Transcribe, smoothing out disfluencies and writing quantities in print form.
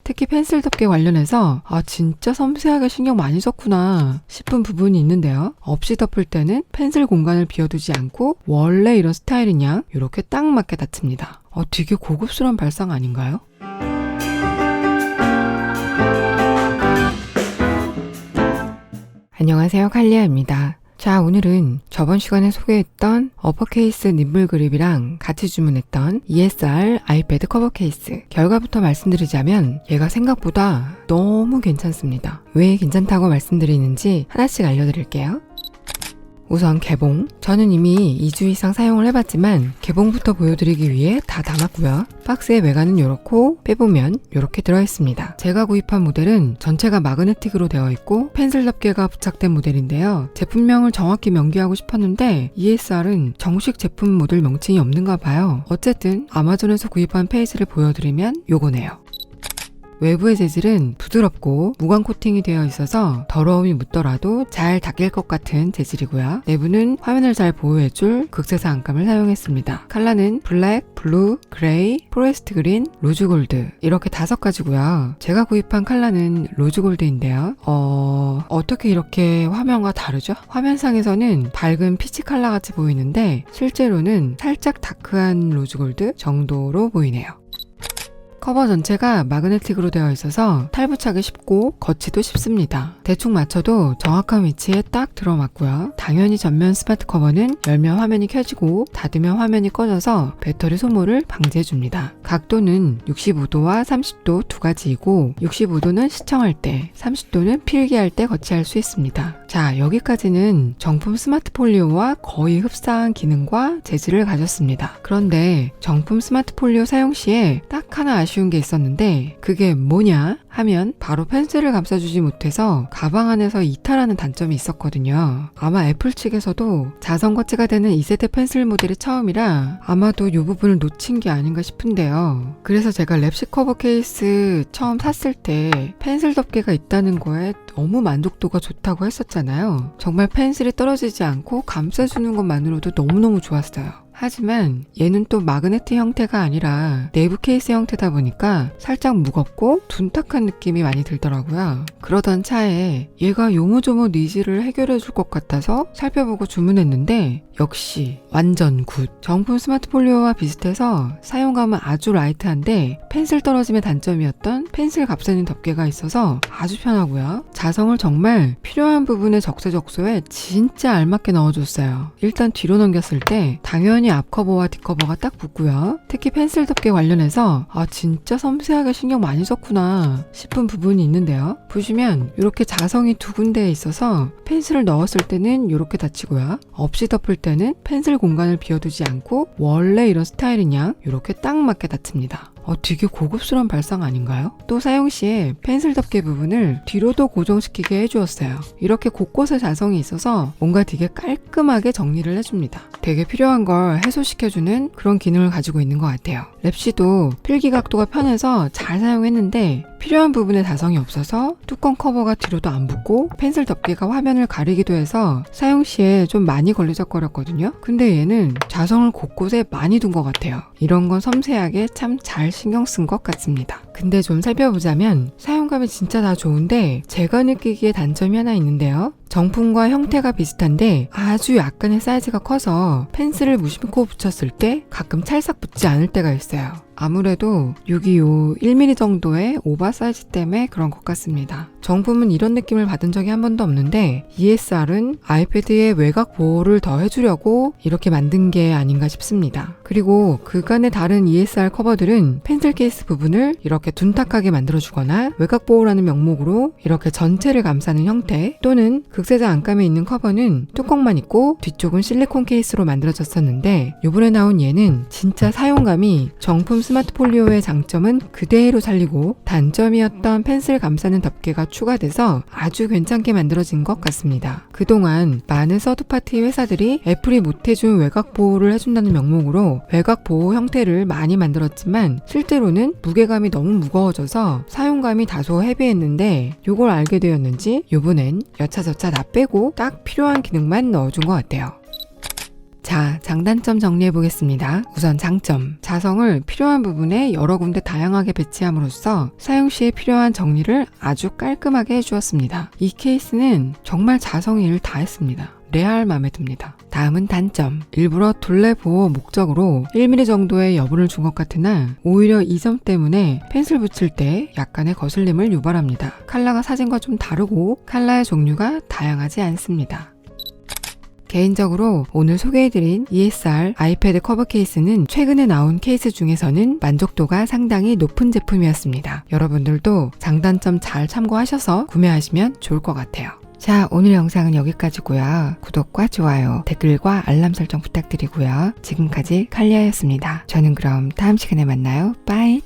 특히 펜슬 덮개 관련해서 진짜 섬세하게 신경 많이 썼구나 싶은 부분이 있는데요. 없이 덮을 때는 펜슬 공간을 비워두지 않고 원래 이런 스타일인 양 이렇게 딱 맞게 닫힙니다. 되게 고급스러운 발상 아닌가요? 안녕하세요, 칼리아입니다. 자, 오늘은 저번 시간에 소개했던 어퍼케이스 님블 그립이랑 같이 주문했던 ESR 아이패드 커버 케이스 결과부터 말씀드리자면 얘가 생각보다 너무 괜찮습니다. 왜 괜찮다고 말씀드리는지 하나씩 알려드릴게요. 우선 개봉. 저는 이미 2주 이상 사용을 해봤지만 개봉부터 보여드리기 위해 다 담았고요. 박스의 외관은 이렇고 빼보면 이렇게 들어있습니다. 제가 구입한 모델은 전체가 마그네틱으로 되어 있고 펜슬 덮개가 부착된 모델인데요. 제품명을 정확히 명기하고 싶었는데 ESR은 정식 제품 모델 명칭이 없는가 봐요. 어쨌든 아마존에서 구입한 페이지를 보여드리면 요거네요. 외부의 재질은 부드럽고 무광 코팅이 되어 있어서 더러움이 묻더라도 잘 닦일 것 같은 재질이고요. 내부는 화면을 잘 보호해줄 극세사 안감을 사용했습니다. 컬러는 블랙, 블루, 그레이, 포레스트 그린, 로즈 골드 이렇게 5가지고요. 제가 구입한 컬러는 로즈 골드인데요. 어떻게 이렇게 화면과 다르죠? 화면상에서는 밝은 피치 컬러 같이 보이는데 실제로는 살짝 다크한 로즈 골드 정도로 보이네요. 커버 전체가 마그네틱으로 되어 있어서 탈부착이 쉽고 거치도 쉽습니다. 대충 맞춰도 정확한 위치에 딱 들어맞고요. 당연히 전면 스마트 커버는 열면 화면이 켜지고 닫으면 화면이 꺼져서 배터리 소모를 방지해줍니다. 각도는 65도와 30도 2가지이고 65도는 시청할 때, 30도는 필기할 때 거치할 수 있습니다. 자, 여기까지는 정품 스마트 폴리오와 거의 흡사한 기능과 재질을 가졌습니다. 그런데 정품 스마트 폴리오 사용 시에 딱 하나 아쉬운 게 있었는데 그게 뭐냐 하면 바로 펜슬을 감싸주지 못해서 가방 안에서 이탈하는 단점이 있었거든요. 아마 애플 측에서도 자선 거치가 되는 2세대 펜슬 모델이 처음이라 아마도 이 부분을 놓친 게 아닌가 싶은데요. 그래서 제가 랩식 커버 케이스 처음 샀을 때 펜슬 덮개가 있다는 거에 너무 만족도가 좋다고 했었잖아요. 정말 펜슬이 떨어지지 않고 감싸주는 것만으로도 너무너무 좋았어요. 하지만 얘는 또 마그네틱 형태가 아니라 내부 케이스 형태다 보니까 살짝 무겁고 둔탁한 느낌이 많이 들더라고요. 그러던 차에 얘가 요모조모 니즈를 해결해 줄 것 같아서 살펴보고 주문했는데 역시 완전 굿. 정품 스마트 폴리오와 비슷해서 사용감은 아주 라이트한데 펜슬 떨어짐의 단점이었던 펜슬 감싸는 덮개가 있어서 아주 편하고요. 자성을 정말 필요한 부분에 적재적소에 진짜 알맞게 넣어줬어요. 일단 뒤로 넘겼을 때 당연히 앞 커버와 뒷 커버가 딱 붙고요. 특히 펜슬 덮개 관련해서 진짜 섬세하게 신경 많이 썼구나 싶은 부분이 있는데요. 보시면 이렇게 자성이 2군데에 있어서 펜슬을 넣었을 때는 이렇게 닫히고요. 없이 덮을 때는 펜슬 공간을 비워두지 않고 원래 이런 스타일인 양 이렇게 딱 맞게 닫힙니다. 되게 고급스러운 발상 아닌가요? 또 사용 시에 펜슬 덮개 부분을 뒤로도 고정시키게 해주었어요. 이렇게 곳곳에 자성이 있어서 뭔가 되게 깔끔하게 정리를 해줍니다. 되게 필요한 걸 해소시켜주는 그런 기능을 가지고 있는 것 같아요. 랩시도 필기 각도가 편해서 잘 사용했는데 필요한 부분에 자성이 없어서 뚜껑 커버가 뒤로도 안 붙고 펜슬 덮개가 화면을 가리기도 해서 사용 시에 좀 많이 걸리적거렸거든요. 근데 얘는 자성을 곳곳에 많이 둔 것 같아요. 이런 건 섬세하게 참 잘 신경 쓴 것 같습니다. 근데 좀 살펴보자면 사용감이 진짜 다 좋은데 제가 느끼기에 단점이 하나 있는데요. 정품과 형태가 비슷한데 아주 약간의 사이즈가 커서 펜슬을 무심코 붙였을 때 가끔 찰싹 붙지 않을 때가 있어요. 아무래도 625 1mm 정도의 오버 사이즈 때문에 그런 것 같습니다. 정품은 이런 느낌을 받은 적이 한 번도 없는데 ESR은 아이패드의 외곽 보호를 더 해주려고 이렇게 만든 게 아닌가 싶습니다. 그리고 그간의 다른 ESR 커버들은 펜슬 케이스 부분을 이렇게 둔탁하게 만들어주거나 외곽 보호라는 명목으로 이렇게 전체를 감싸는 형태, 또는 극세사 안감에 있는 커버는 뚜껑만 있고 뒤쪽은 실리콘 케이스로 만들어졌었는데 이번에 나온 얘는 진짜 사용감이 정품 스마트 폴리오의 장점은 그대로 살리고 단점이었던 펜슬 감싸는 덮개가 추가돼서 아주 괜찮게 만들어진 것 같습니다. 그동안 많은 서드파티 회사들이 애플이 못해준 외곽 보호를 해준다는 명목으로 외곽 보호 형태를 많이 만들었지만 실제로는 무게감이 너무 무거워져서 사용감이 다소 헤비했는데 이걸 알게 되었는지 이번엔 여차저차 다 빼고 딱 필요한 기능만 넣어준 것 같아요. 자, 장단점 정리해 보겠습니다. 우선 장점. 자성을 필요한 부분에 여러 군데 다양하게 배치함으로써 사용 시에 필요한 정리를 아주 깔끔하게 해주었습니다. 이 케이스는 정말 자성의 일을 다 했습니다. 레알 마음에 듭니다. 다음은 단점. 일부러 둘레 보호 목적으로 1mm 정도의 여분을 준 것 같으나 오히려 이 점 때문에 펜슬 붙일 때 약간의 거슬림을 유발합니다. 컬러가 사진과 좀 다르고 컬러의 종류가 다양하지 않습니다. 개인적으로 오늘 소개해드린 ESR 아이패드 커버 케이스는 최근에 나온 케이스 중에서는 만족도가 상당히 높은 제품이었습니다. 여러분들도 장단점 잘 참고하셔서 구매하시면 좋을 것 같아요. 자, 오늘 영상은 여기까지고요. 구독과 좋아요, 댓글과 알람 설정 부탁드리고요. 지금까지 칼리아였습니다. 저는 그럼 다음 시간에 만나요. 빠이.